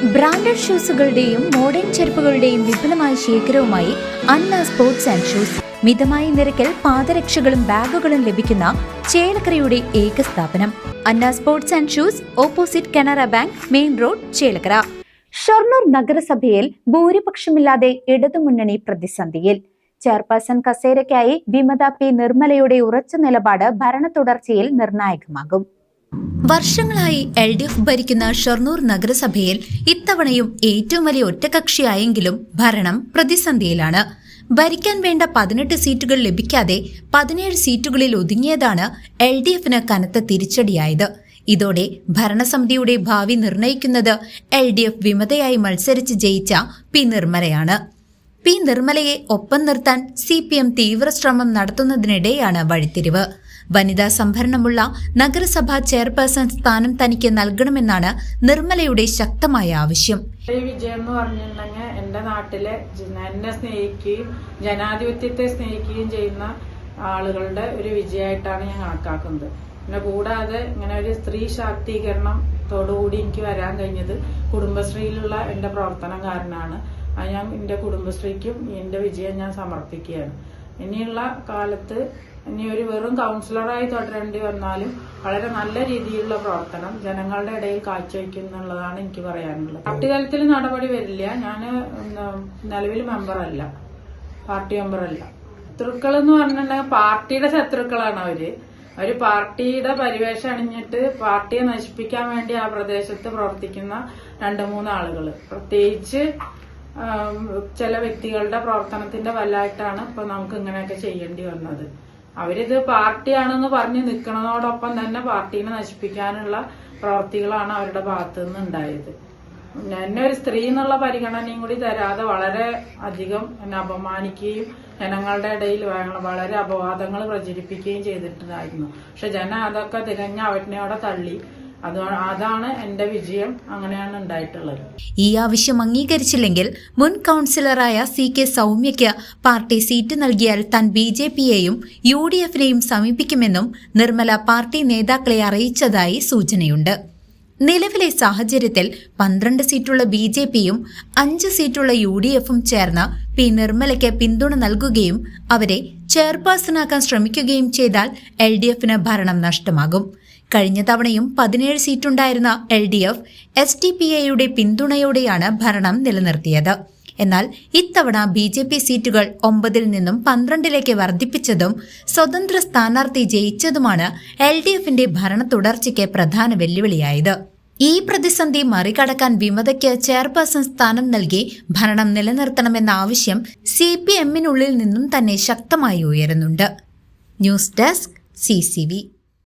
Branded ഷൂസുകളുടെയും modern ചെരുപ്പുകളുടെയും വിപുലമായ ശേഖരവുമായി അന്ന സ്പോർട്സ് ആൻഡ് ഷൂസ്. മിതമായ നിരക്കിൽ പാദരക്ഷകളും ബാഗുകളും ലഭിക്കുന്ന ചേലക്കരയുടെ ഏക സ്ഥാപനം Anna sports and shoes, opposite Canara bank, main road, Chelakkara. Shoranur നഗരസഭയിൽ ഭൂരിപക്ഷമില്ലാതെ ഇടതുമുന്നണി പ്രതിസന്ധിയിൽ. ചെയർപേഴ്സൺ കസേരയ്ക്കായി വിമത പി നിർമ്മലയുടെ ഉറച്ച നിലപാട് ഭരണ തുടർച്ചയിൽ നിർണായകമാകും. വർഷങ്ങളായി LDF ഭരിക്കുന്ന ഷൊർണൂർ നഗരസഭയിൽ ഇത്തവണയും ഏറ്റവും വലിയ ഒറ്റകക്ഷിയായെങ്കിലും ഭരണം പ്രതിസന്ധിയിലാണ്. ഭരിക്കാൻ വേണ്ട 18 സീറ്റുകൾ ലഭിക്കാതെ 17 സീറ്റുകളിൽ ഒതുങ്ങിയതാണ് LDFന് കനത്ത തിരിച്ചടിയായത്. ഇതോടെ ഭരണസമിതിയുടെ ഭാവി നിർണയിക്കുന്നത് LDF വിമതയായി മത്സരിച്ച് ജയിച്ച പി നിർമ്മലയാണ്. പി നിർമ്മലയെ ഒപ്പം നിർത്താൻ CPM തീവ്രശ്രമം നടത്തുന്നതിനിടെയാണ് വഴിത്തിരിവ്. വനിതാ സംഭരണമുള്ള നഗരസഭാ ചെയർപേഴ്സൺ സ്ഥാനം തനിക്ക് നൽകണമെന്നാണ് നിർമ്മലയുടെ ശക്തമായ ആവശ്യം. വിജയം എന്ന് പറഞ്ഞിട്ടുണ്ടെങ്കിൽ എന്റെ നാട്ടിലെ എന്നെ സ്നേഹിക്കുകയും ജനാധിപത്യത്തെ സ്നേഹിക്കുകയും ചെയ്യുന്ന ആളുകളുടെ ഒരു വിജയമായിട്ടാണ് ഞാൻ കണക്കാക്കുന്നത്. പിന്നെ കൂടാതെ ഇങ്ങനെ ഒരു സ്ത്രീ ശാക്തീകരണത്തോടുകൂടി എനിക്ക് വരാൻ കഴിഞ്ഞത് കുടുംബശ്രീയിലുള്ള എന്റെ പ്രവർത്തനം കാരണമാണ്. അത് ഞാൻ എന്റെ കുടുംബശ്രീക്കും എന്റെ വിജയം ഞാൻ സമർപ്പിക്കുകയാണ്. ഇനിയുള്ള കാലത്ത് ഇനി ഒരു വെറും കൗൺസിലറായി തുടരേണ്ടി വന്നാലും വളരെ നല്ല രീതിയിലുള്ള പ്രവർത്തനം ജനങ്ങളുടെ ഇടയിൽ കാഴ്ചവെക്കും എന്നുള്ളതാണ് എനിക്ക് പറയാനുള്ളത്. പാർട്ടി തലത്തിൽ നടപടി വരില്ല. ഞാൻ നിലവിൽ മെമ്പറല്ല, പാർട്ടി മെമ്പറല്ല. ശത്രുക്കൾ എന്ന് പറഞ്ഞിട്ടുണ്ടെങ്കിൽ പാർട്ടിയുടെ ശത്രുക്കളാണ് അവര്. പാർട്ടിയുടെ പരിവേഷം അണിഞ്ഞിട്ട് പാർട്ടിയെ നശിപ്പിക്കാൻ വേണ്ടി ആ പ്രദേശത്ത് പ്രവർത്തിക്കുന്ന 2-3 ആളുകൾ, പ്രത്യേകിച്ച് ചില വ്യക്തികളുടെ പ്രവർത്തനത്തിന്റെ ഫലമായിട്ടാണ് ഇപ്പൊ നമുക്ക് ഇങ്ങനെയൊക്കെ ചെയ്യേണ്ടി വന്നത്. അവരിത് പാർട്ടിയാണെന്ന് പറഞ്ഞ് നിൽക്കുന്നതോടൊപ്പം തന്നെ പാർട്ടീനെ നശിപ്പിക്കാനുള്ള പ്രവർത്തികളാണ് അവരുടെ ഭാഗത്തു നിന്ന് ഉണ്ടായത്. എന്നെ ഒരു സ്ത്രീ എന്നുള്ള പരിഗണനയും കൂടി തരാതെ വളരെ അധികം എന്നെ അപമാനിക്കുകയും ജനങ്ങളുടെ ഇടയിൽ വളരെ അപവാദങ്ങൾ പ്രചരിപ്പിക്കുകയും ചെയ്തിട്ടുണ്ടായിരുന്നു. പക്ഷെ ജനം അതൊക്കെ തികഞ്ഞ അവജ്ഞയോടെ തള്ളി. അതാണ് എന്റെ വിജയം. അങ്ങനെയാണ് ഉണ്ടായിട്ടുള്ളത്. ഈ ആവശ്യം അംഗീകരിച്ചില്ലെങ്കിൽ മുൻ കൗൺസിലറായ CK സൗമ്യയ്ക്ക് പാർട്ടി സീറ്റ് നൽകിയാൽ താൻ BJPയെയും UDFനെയും സമീപിക്കുമെന്നും നിർമ്മല പാർട്ടി നേതാക്കളെ അറിയിച്ചതായി സൂചനയുണ്ട്. നിലവിലെ സാഹചര്യത്തിൽ 12 സീറ്റുള്ള BJPയും 5 സീറ്റുള്ള UDFും ചേർന്ന് പി നിർമ്മലയ്ക്ക് പിന്തുണ നൽകുകയും അവരെ ചെയർപേഴ്സണാക്കാൻ ശ്രമിക്കുകയും ചെയ്താൽ LDFന് ഭരണം നഷ്ടമാകും. കഴിഞ്ഞ തവണയും 17 സീറ്റുണ്ടായിരുന്ന LDF SDPIയുടെ പിന്തുണയോടെയാണ് ഭരണം നിലനിർത്തിയത്. എന്നാൽ ഇത്തവണ BJP സീറ്റുകൾ 9-ൽ നിന്നും 12-ലേക്ക് വർദ്ധിപ്പിച്ചതും സ്വതന്ത്ര സ്ഥാനാർത്ഥി ജയിച്ചതുമാണ് LDFന്റെ ഭരണ തുടർച്ചയ്ക്ക് പ്രധാന വെല്ലുവിളിയായത്. ഈ പ്രതിസന്ധി മറികടക്കാൻ വിമതയ്ക്ക് ചെയർപേഴ്സൺ സ്ഥാനം നൽകി ഭരണം നിലനിർത്തണമെന്ന ആവശ്യം CPMനുള്ളിൽ നിന്നും തന്നെ ശക്തമായി ഉയരുന്നുണ്ട്. News desk CCV.